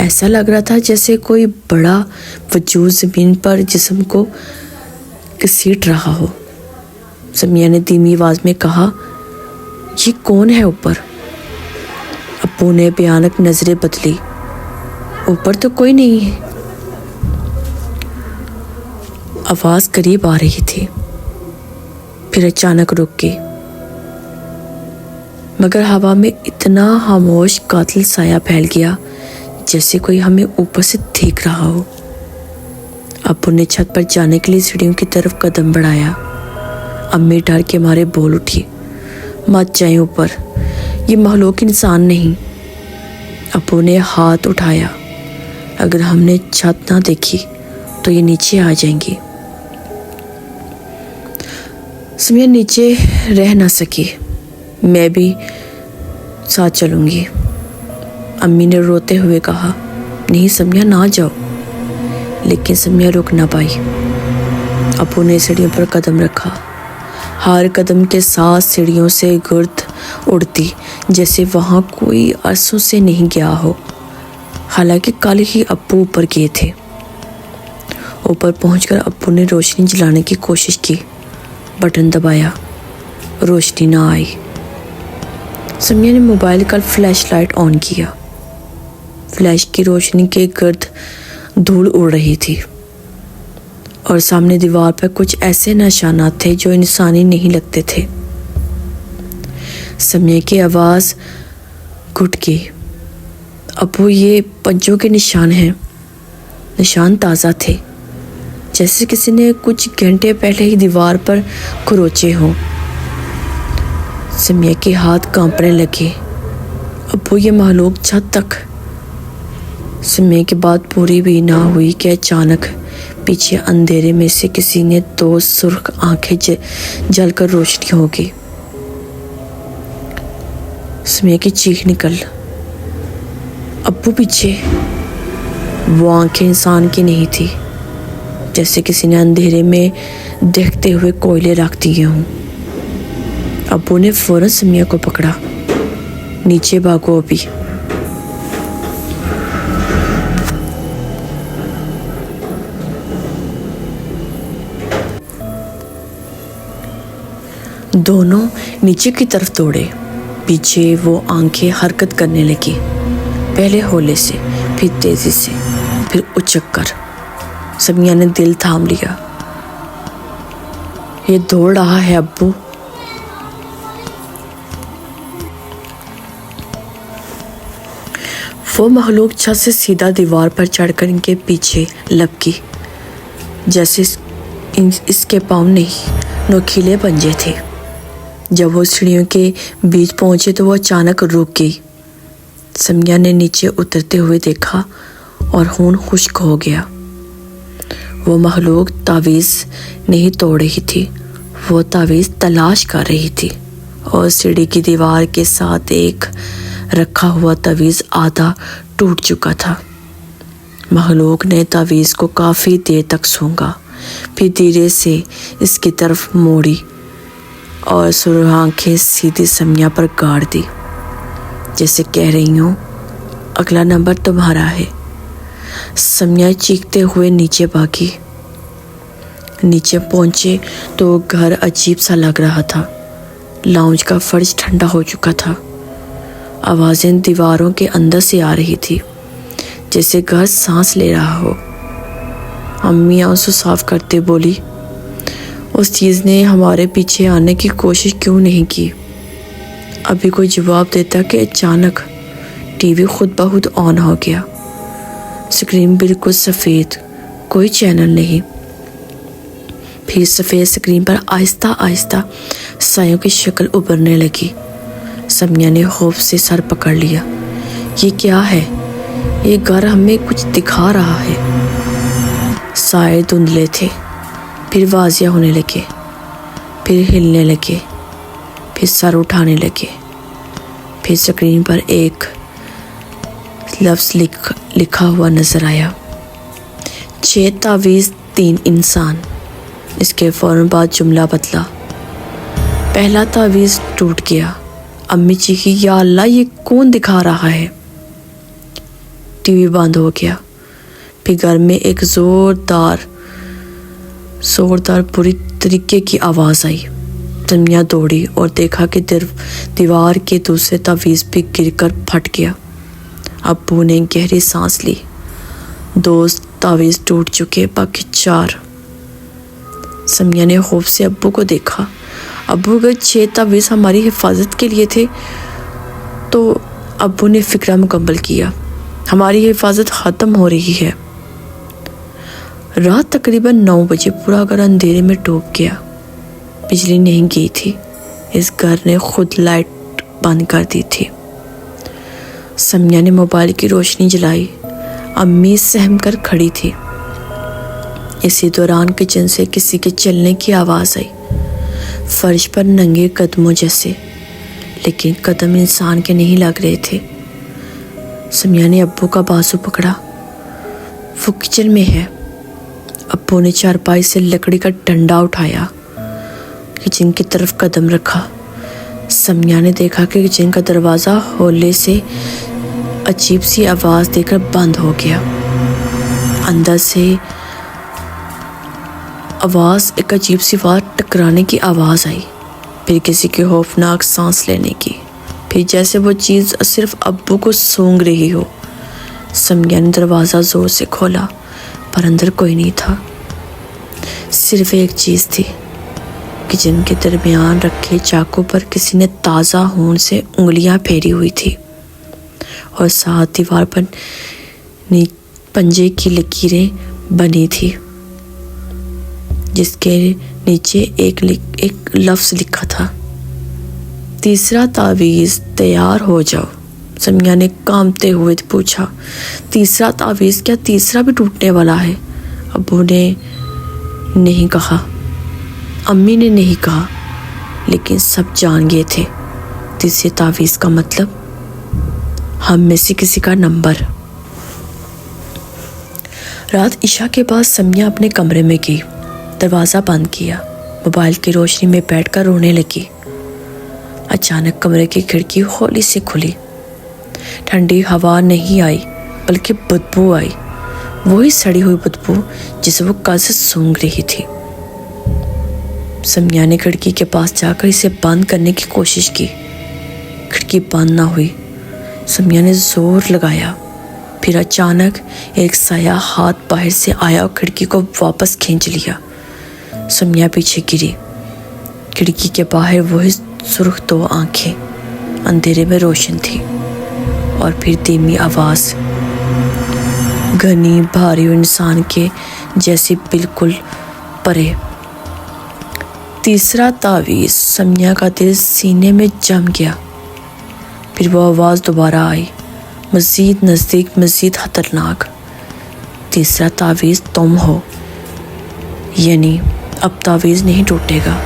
ایسا لگ رہا تھا جیسے کوئی بڑا وجود زمین پر جسم کو گھسیٹ رہا ہو۔ سمیہ نے دھیمی آواز میں کہا، یہ کون ہے اوپر؟ ابو نے بھیانک نظریں بدلی۔ اوپر تو کوئی نہیں ہے۔ آواز قریب آ رہی تھی، پھر اچانک رک گئی، مگر ہوا میں اتنا خاموش قاتل سایہ پھیل گیا جیسے کوئی ہمیں اوپر سے دیکھ رہا ہو۔ ابو نے چھت پر جانے کے لیے سیڑھیوں کی طرف قدم بڑھایا۔ امی ڈر کے مارے بول اٹھی، مت جائیں اوپر، یہ مخلوق انسان نہیں۔ ابو نے ہاتھ اٹھایا، اگر ہم نے چھت نہ دیکھی تو یہ نیچے آ جائیں گی۔ سمیہ نیچے رہ نہ سکی، میں بھی ساتھ چلوں گی۔ امی نے روتے ہوئے کہا، نہیں سمیہ نہ جاؤ، لیکن سمیہ رک نہ پائی۔ ابو نے سیڑھیوں پر قدم رکھا، ہر قدم کے ساتھ سیڑھیوں سے گرد اڑتی جیسے وہاں کوئی عرصوں سے نہیں گیا ہو، حالانکہ کل ہی ابو اوپر گئے تھے۔ اوپر پہنچ کر ابو نے روشنی جلانے کی کوشش کی، بٹن دبایا، روشنی نہ آئی۔ سمیہ نے موبائل کا فلیش لائٹ آن کیا۔ فلیش کی روشنی کے گرد دھول اڑ رہی تھی، اور سامنے دیوار پر کچھ ایسے نشانات تھے جو انسانی نہیں لگتے تھے۔ سمیہ کی آواز گھٹ گئی، ابو یہ پنجوں کے نشان ہیں۔ نشان تازہ تھے، جیسے کسی نے کچھ گھنٹے پہلے ہی دیوار پر کھروچے ہوں۔ سمیہ کے ہاتھ کانپنے لگے۔ ابو یہ مخلوق چھت تک۔ سمیہ کی بات پوری بھی نہ ہوئی کہ اچانک پیچھے اندھیرے میں سے کسی نے دو سرخ آنکھیں جل کر روشنی ہو گئی۔ سمیہ کی چیخ نکل، ابو پیچھے! وہ آنکھیں انسان کی نہیں تھی، جیسے کسی نے اندھیرے میں دیکھتے ہوئے کوئلے رکھ دیے ہوں۔ ابو نے فوراً سمیہ کو پکڑا، نیچے بھاگو ابھی۔ دونوں نیچے کی طرف دوڑے۔ پیچھے وہ آنکھیں حرکت کرنے لگی، پہلے ہولے سے، پھر تیزی سے، پھر اچک کر۔ سمیہ نے دل تھام لیا، یہ دوڑ رہا ہے ابو۔ وہ مخلوق چھت سے سیدھا دیوار پر چڑھ کر ان کے پیچھے لپکی، جیسے اس کے پاؤں نہیں، نوکیلے پنجے تھے۔ جب وہ سیڑھیوں کے بیچ پہنچے تو وہ اچانک رک گئی۔ سمیہ نے نیچے اترتے ہوئے دیکھا اور خون خشک ہو گیا۔ وہ مخلوق تعویذ نہیں توڑ رہی تھی، وہ تعویذ تلاش کر رہی تھی، اور سیڑھی کی دیوار کے ساتھ ایک رکھا ہوا تعویذ آدھا ٹوٹ چکا تھا۔ مخلوق نے تعویذ کو کافی دیر تک سونگا، پھر دھیرے سے اس کی طرف موڑی اور سرخ آنکھیں سیدھی سمیہ پر گاڑ دی، جیسے کہہ رہی ہوں، اگلا نمبر تمہارا ہے۔ سمیہ چیختے ہوئے نیچے بھاگی۔ نیچے پہنچے تو گھر عجیب سا لگ رہا تھا۔ لاؤنج کا فرش ٹھنڈا ہو چکا تھا۔ آوازیں دیواروں کے اندر سے آ رہی تھی، جیسے گھر سانس لے رہا ہو۔ امی آنسو صاف کرتے بولی، اس چیز نے ہمارے پیچھے آنے کی کوشش کیوں نہیں کی؟ ابھی کوئی جواب دیتا کہ اچانک ٹی وی خود بخود آن ہو گیا۔ سکرین بالکل سفید، کوئی چینل نہیں۔ پھر سفید سکرین پر آہستہ آہستہ سایوں کی شکل ابھرنے لگی۔ سمیہ نے خوف سے سر پکڑ لیا۔ یہ کیا ہے؟ یہ گھر ہمیں کچھ دکھا رہا ہے۔ سائے دھندلے تھے، پھر واضح ہونے لگے، پھر ہلنے لگے، پھر سر اٹھانے لگے۔ پھر سکرین پر ایک لفظ لکھا ہوا نظر آیا، 6 تعویذ 3 انسان۔ اس کے فوراً بعد جملہ بدلا، پہلا تعویذ ٹوٹ گیا۔ امی چیخی، یا اللہ، یہ کون دکھا رہا ہے؟ ٹی وی بند ہو گیا۔ پھر گھر میں ایک زوردار بری طریقے کی آواز آئی۔ سمیہ دوڑی اور دیکھا کہ دیوار کے دوسرے تعویذ بھی گر کر پھٹ گیا۔ ابو نے گہری سانس لی۔ 2 تعویذ ٹوٹ چکے، باقی 4۔ سمیہ نے خوف سے ابو کو دیکھا۔ ابو اگر 6 تعویذ ہماری حفاظت کے لیے تھے تو ابو نے فکرہ مکمل کیا، ہماری حفاظت ختم ہو رہی ہے۔ رات تقریباً 9 بجے پورا گھر اندھیرے میں ڈوب گیا۔ بجلی نہیں گئی تھی، اس گھر نے خود لائٹ بند کر دی تھی۔ سمیہ نے موبائل کی روشنی جلائی۔ امی سہم کر کھڑی تھی۔ اسی دوران کچن سے کسی کے چلنے کی آواز آئی، فرش پر ننگے قدموں جیسے، لیکن قدم انسان کے نہیں لگ رہے تھے۔ سمیہ نے ابو کا بازو پکڑا۔ وہ کچن میں ہے۔ ابو نے چارپائی سے لکڑی کا ڈنڈا اٹھایا، کچن کی طرف قدم رکھا۔ سمیہ نے دیکھا کہ کچن کا دروازہ ہولے سے عجیب سی آواز دے کر بند ہو گیا۔ اندر سے ایک عجیب سی آواز ٹکرانے کی آواز آئی، پھر کسی کے خوفناک سانس لینے کی، پھر جیسے وہ چیز صرف ابو کو سونگھ رہی ہو۔ سمیہ نے دروازہ زور سے کھولا، پر اندر کوئی نہیں تھا۔ صرف ایک چیز تھی، کچن کے درمیان رکھے چاقو پر کسی نے تازہ خون سے انگلیاں پھیری ہوئی تھی، اور ساتھ دیوار پر پنجے کی لکیریں بنی تھی، جس کے نیچے ایک لفظ لکھا تھا، 3 تعویذ تیار ہو جاؤ۔ سمیہ نے کانپتے ہوئے پوچھا، 3 تعویذ؟ کیا 3 بھی ٹوٹنے والا ہے؟ ابو نے نہیں کہا، امی نے نہیں کہا، لیکن سب جان گئے تھے 3 تعویذ کا مطلب ہم میں سے کسی کا نمبر۔ رات عشاء کے بعد سمیہ اپنے کمرے میں گئی، دروازہ بند کیا، موبائل کی روشنی میں بیٹھ کر رونے لگی۔ اچانک کمرے کی کھڑکی ہولی سے کھلی۔ ٹھنڈی ہوا نہیں آئی، بلکہ بدبو آئی، وہی سڑی ہوئی بدبو جسے وہ کل سے سونگھ رہی تھی۔ سمیہ نے کھڑکی کے پاس جا کر اسے بند کرنے کی کوشش کی، کھڑکی بند نہ ہوئی۔ سمیہ نے زور لگایا، پھر اچانک ایک سایہ ہاتھ باہر سے آیا اور کھڑکی کو واپس کھینچ لیا۔ سمیہ پیچھے گری۔ کھڑکی کے باہر وہی سرخ 2 آنکھیں اندھیرے میں روشن تھی، اور پھر دھیمی آواز، گھنی بھاری اور انسان کے جیسی بالکل پرے، 3 تعویذ۔ سمیہ کا دل سینے میں جم گیا۔ پھر وہ آواز دوبارہ آئی، مزید نزدیک، مزید خطرناک، 3 تعویذ تم ہو، یعنی اب تعویذ نہیں ٹوٹے گا،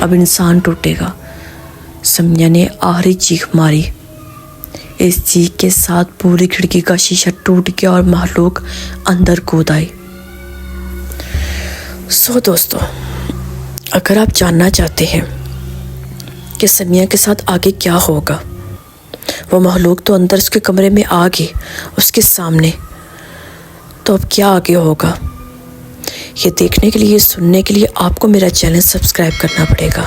اب انسان ٹوٹے گا۔ سمیہ نے آخری چیخ ماری۔ اس چیخ کے ساتھ پوری کھڑکی کا شیشہ ٹوٹ گیا اور مخلوق اندر کود آئی۔ دوستو، اگر آپ جاننا چاہتے ہیں کہ سمیہ کے ساتھ آگے کیا ہوگا، وہ مخلوق تو اندر اس کے کمرے میں آ گئی، اس کے سامنے، تو اب کیا آگے ہوگا، یہ دیکھنے کے لیے، سننے کے لیے آپ کو میرا چینل سبسکرائب کرنا پڑے گا۔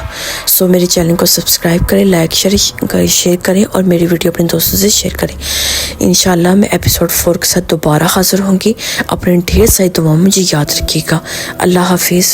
میرے چینل کو سبسکرائب کریں، لائک شیئر کریں، اور میری ویڈیو اپنے دوستوں سے شیئر کریں۔ انشاءاللہ میں ایپیسوڈ 4 کے ساتھ دوبارہ حاضر ہوں گی۔ اپنے ڈھیر ساری دعاؤں مجھے یاد رکھیے گا۔ اللہ حافظ۔